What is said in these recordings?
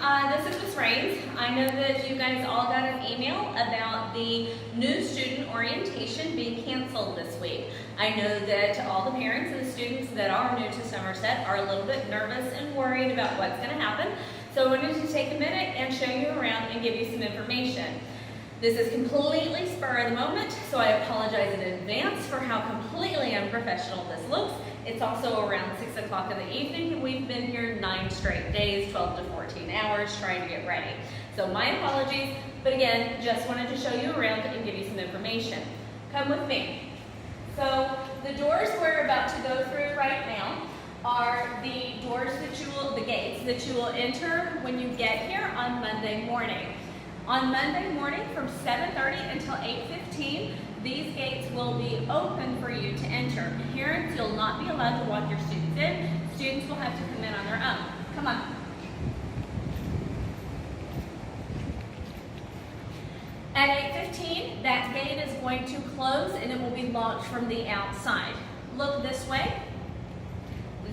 This is Ms. Raines. I know that you guys all got an email about the new student orientation being canceled this week. I know that all the parents and the students that are new to Somerset are a little bit nervous and worried about what's going to happen. So I wanted to take a minute and show you around and give you some information. This is completely spur of the moment, so I apologize in advance for how completely unprofessional this looks. It's also around 6 o'clock in the evening. We've been here 9 straight days, 12 to 14 hours trying to get ready. So my apologies, but again, just wanted to show you around and give you some information. Come with me. So the doors we're about to go through right now are the doors that the gates that you will enter when you get here on Monday morning. On Monday morning from 7:30 until 8:15, these gates will be open for you to enter. Parents, you'll not be allowed to walk your students in. Students will have to come in on their own. Come on. At 8:15, that gate is going to close and it will be locked from the outside. Look this way.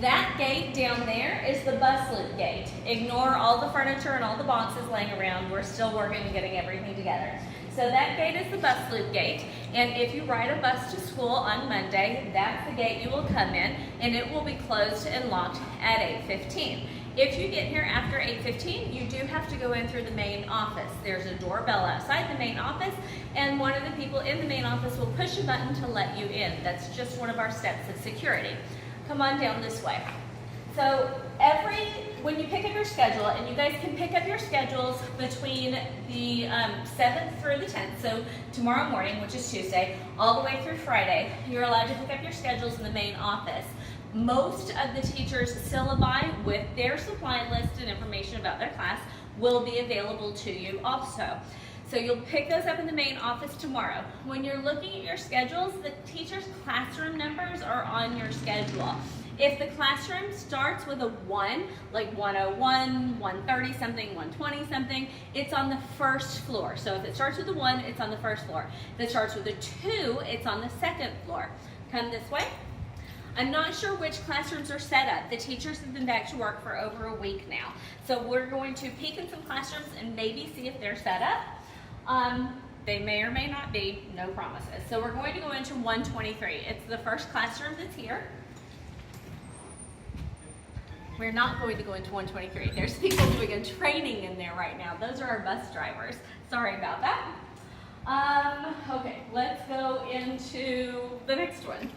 That gate down there is the bus loop gate. Ignore all the furniture and all the boxes laying around. We're still working and getting everything together. So that gate is the bus loop gate, and if you ride a bus to school on Monday, that's the gate you will come in, and it will be closed and locked at 8:15. If you get here after 8:15, you do have to go in through the main office. There's a doorbell outside the main office, and one of the people in the main office will push a button to let you in. That's just one of our steps of security. Come on down this way. So when you pick up your schedule, and you guys can pick up your schedules between the 7th through the 10th, so tomorrow morning, which is Tuesday, all the way through Friday, you're allowed to pick up your schedules in the main office. Most of the teachers' syllabi with their supply list and information about their class will be available to you also. So you'll pick those up in the main office tomorrow. When you're looking at your schedules, the teacher's classroom numbers are on your schedule. If the classroom starts with a 1, like 101, 130 something, 120 something, it's on the first floor. So if it starts with a 1, it's on the first floor. If it starts with a 2, it's on the second floor. Come this way. I'm not sure which classrooms are set up. The teachers have been back to work for over a week now. So we're going to peek in some classrooms and maybe see if they're set up. They may or may not be, no promises. So we're going to go into 123. It's the first classroom that's here. We're not going to go into 123. There's people doing a training in there right now. Those are our bus drivers. Sorry about that. Okay, let's go into the next one.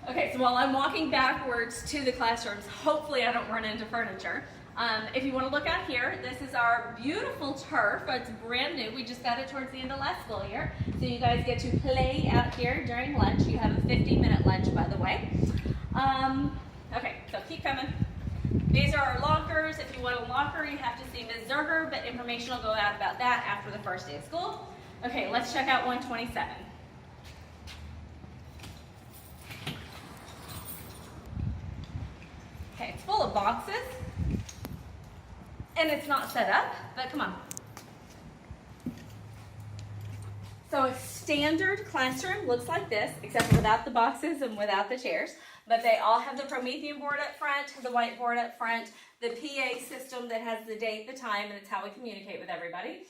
Okay, so while I'm walking backwards to the classrooms, hopefully I don't run into furniture. If you want to look out here, this is our beautiful turf. It's brand new. We just got it towards the end of last school year. So you guys get to play out here during lunch. You have a 50-minute lunch, by the way. Okay, so keep coming. These are our lockers. If you want a locker, you have to see Ms. Zerger, but information will go out about that after the first day of school. Okay, let's check out 127. Okay, it's full of boxes. And it's not set up, but come on. So a standard classroom looks like this, except for without the boxes and without the chairs. But they all have the Promethean board up front, the whiteboard up front, the PA system that has the date, the time, and it's how we communicate with everybody.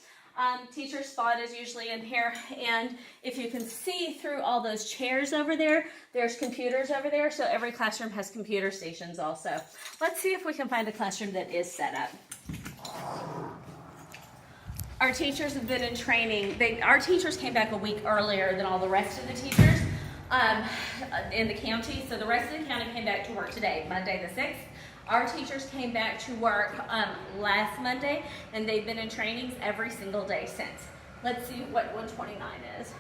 Teacher spot is usually in here, and if you can see through all those chairs over there, there's computers over there, so every classroom has computer stations also. Let's see if we can find a classroom that is set up. Our teachers have been in training. Our teachers came back a week earlier than all the rest of the teachers in the county, so the rest of the county came back to work today, Monday the 6th. Our teachers came back to work last Monday, and they've been in trainings every single day since. Let's see what 129 is.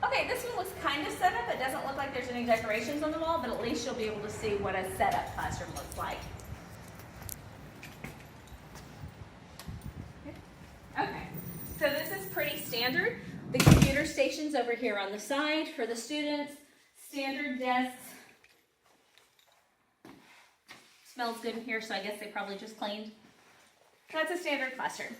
Okay, this one looks kind of set up. It doesn't look like there's any decorations on the wall, but at least you'll be able to see what a set up classroom looks like. Okay, so this is pretty standard. The computer station's over here on the side for the students. Standard desks. Smells good in here, so I guess they probably just cleaned. That's a standard classroom.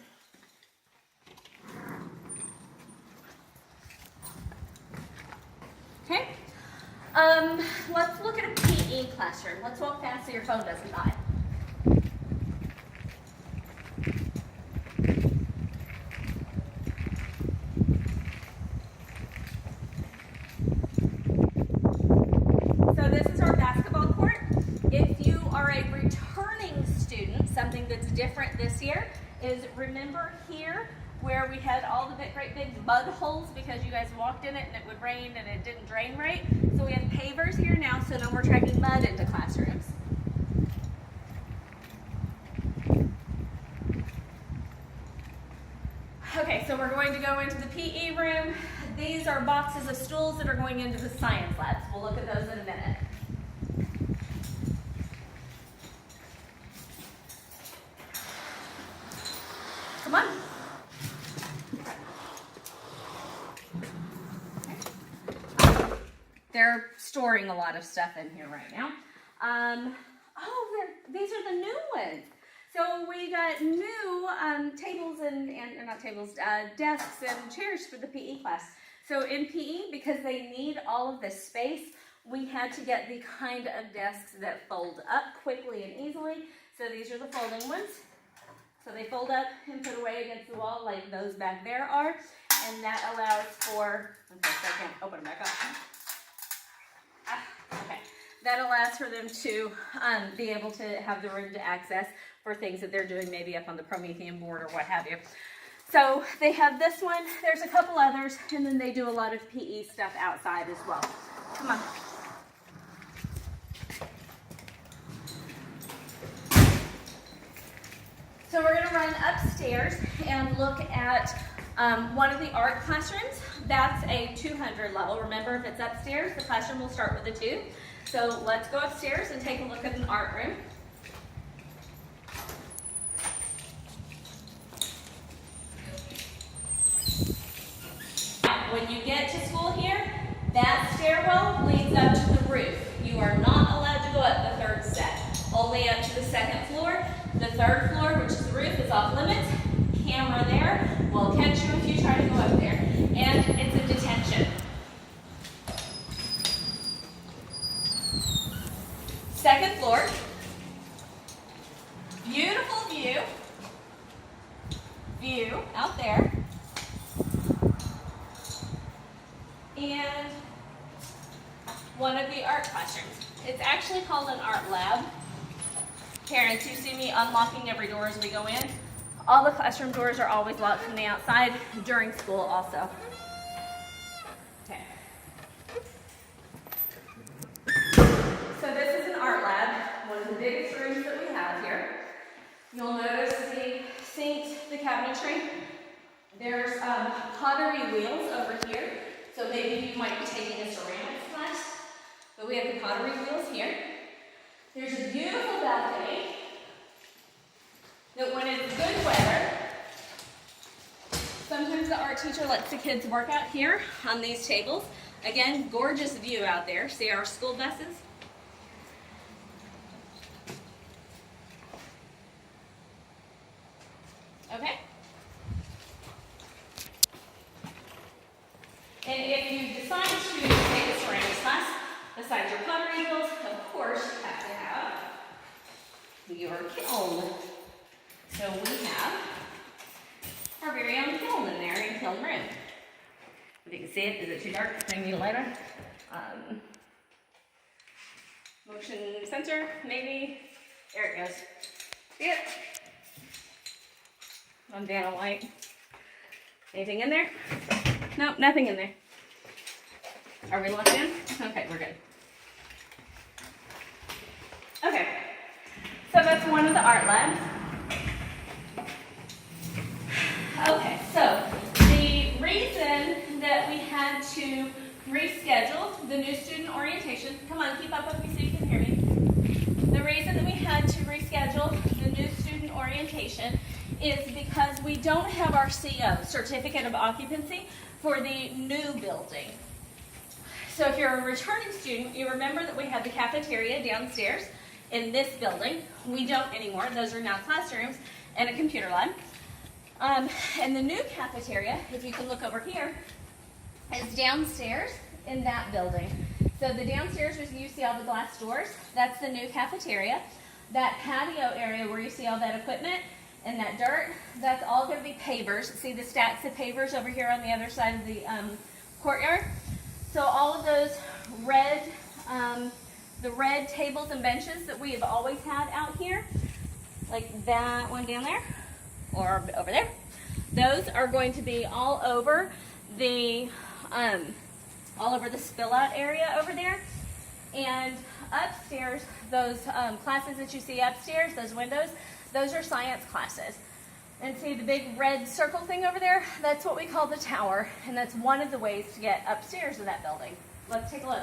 Okay, let's look at a PE classroom. Let's walk fast so your phone doesn't die. So this is our basketball court. If you are a returning student, something that's different this year is, remember here where we had all the great big mud holes because you guys walked in it and it would rain and it didn't drain right? So we have pavers here now, so no more tracking mud into classrooms. Okay, so we're going to go into the PE room. These are boxes of stools that are going into the science labs. We'll look at those in a minute. Come on. They're storing a lot of stuff in here right now. These are the new ones. So we got new tables and not tables, desks and chairs for the PE class. So in PE, because they need all of this space, we had to get the kind of desks that fold up quickly and easily. So these are the folding ones. So they fold up and put away against the wall like those back there are. And that allows for, okay, so I can't open them back up. Okay, that allows for them to be able to have the room to access for things that they're doing maybe up on the Promethean board or what have you. So they have this one, there's a couple others, and then they do a lot of PE stuff outside as well. Come on. So we're gonna run upstairs and look at one of the art classrooms. That's a 200 level. Remember, if it's upstairs, the classroom will start with a 2. So let's go upstairs and take a look at an art room. When you get to school here, that stairwell leads up to the roof. You are not allowed to go up the 3rd step, only up to the 2nd floor. The 3rd floor, which is the roof, is off limits. Camera there will catch you if you try to go up there. And it's a detention. 2nd floor. Beautiful view. View out there. And one of the art classrooms. It's actually called an art lab. Parents, you see me unlocking every door as we go in. All the classroom doors are always locked from the outside during school also. Okay. So this is an art lab, one of the biggest rooms that we have here. You'll notice the sinks, the cabinetry. There's pottery wheels over here. So maybe you might be taking a ceramics class. But we have the pottery wheels here. There's a beautiful balcony that when it's good weather, sometimes the art teacher lets the kids work out here on these tables. Again, gorgeous view out there. See our school buses? Okay. And if you decide to take a ceramics class, besides your pottery wheels, of course, you have to have your kiln. So we have our very own kiln in there in kiln room. If you can see it, is it too dark? I need a lighter. Motion sensor, maybe. There it goes. See it? On Vanna White. Anything in there? Nope, nothing in there. Are we locked in? Okay, we're good. Okay, so that's one of the art labs. Okay, so the reason that we had to reschedule the new student orientation, come on, keep up with me so you can hear me. The reason that we had to reschedule the new student orientation is because we don't have our CO, Certificate of Occupancy, for the new building. So if you're a returning student, you remember that we had the cafeteria downstairs in this building. We don't anymore. Those are now classrooms and a computer lab. And the new cafeteria, if you can look over here, is downstairs in that building. So the downstairs, where you see all the glass doors, that's the new cafeteria. That patio area where you see all that equipment And that dirt, that's all going to be pavers. See the stacks of pavers over here on the other side of the courtyard? So all of those red, the red tables and benches that we have always had out here, like that one down there, or over there, those are going to be all over the spill out area over there. And upstairs, those classes that you see upstairs, those windows, those are science classes. And see the big red circle thing over there? That's what we call the tower, and that's one of the ways to get upstairs in that building. Let's take a look.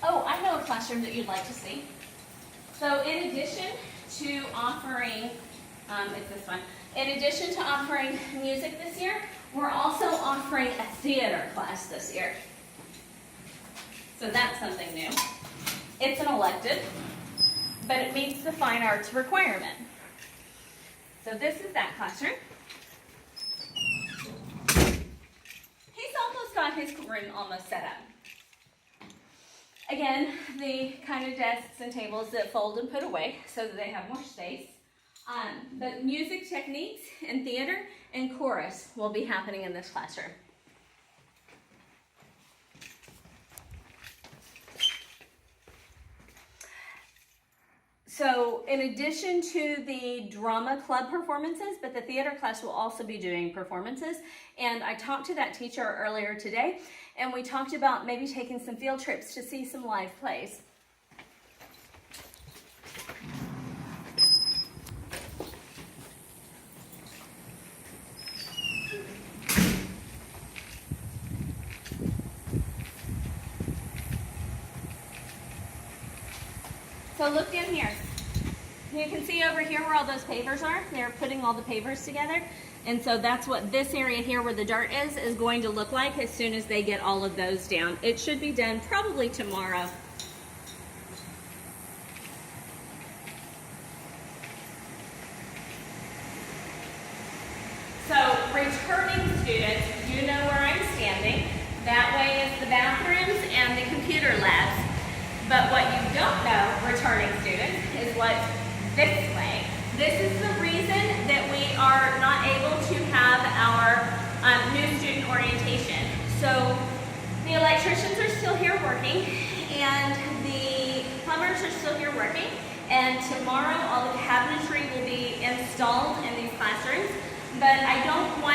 Oh, I know a classroom that you'd like to see. So in addition to offering, it's this one. In addition to offering music this year, we're also offering a theater class this year. So that's something new. It's an elective, but it meets the fine arts requirement. So this is that classroom. He's almost got his room almost set up. Again, the kind of desks and tables that fold and put away so that they have more space. But music techniques and theater and chorus will be happening in this classroom. So in addition to the drama club performances, but the theater class will also be doing performances. And I talked to that teacher earlier today, and we talked about maybe taking some field trips to see some live plays. So look down here. You can see over here where all those pavers are. They're putting all the pavers together. And so that's what this area here where the dirt is going to look like as soon as they get all of those down. It should be done probably tomorrow. So returning students, you know where I'm standing. That way is the bathrooms and the computer labs. But what you don't know, returning students, is what's this way. This is the reason that we are not able to have our new student orientation. So the electricians are still here working, and the plumbers are still here working, and tomorrow all the cabinetry will be installed in these classrooms. But I don't want